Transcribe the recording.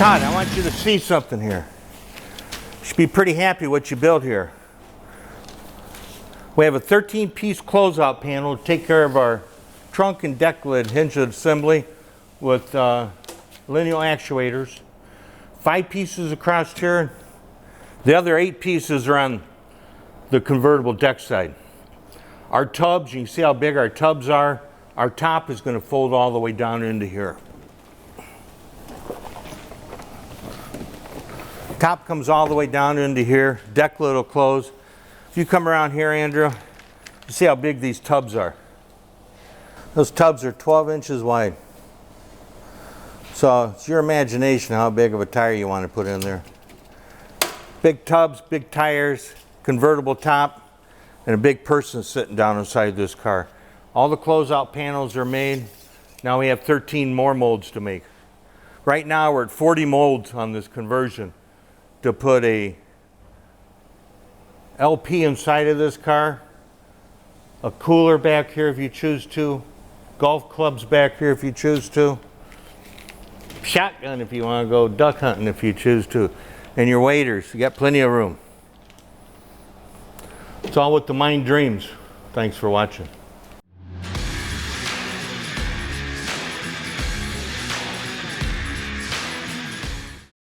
Todd, I want you to see something here. You should be pretty happy what you built here. We have a 13-piece closeout panel to take care of our trunk and deck lid hinge assembly with lineal actuators. 5 pieces across here. The other 8 pieces are on the convertible deck side. Our tubs, you can see how big our tubs are. Our top is going to fold all the way down into here. Top comes all the way down into here. Deck lid will close. If you come around here, Andrew, you see how big these tubs are. Those tubs are 12 inches wide. So it's your imagination how big of a tire you want to put in there. Big tubs, big tires, convertible top, and a big person sitting down inside this car. All the closeout panels are made. Now we have 13 more molds to make. Right now we're at 40 molds on this conversion to put a LP inside of this car, a cooler back here if you choose to, golf clubs back here if you choose to, shotgun if you want to go duck hunting if you choose to, and your waders. You got plenty of room. It's all what the mind dreams. Thanks for watching.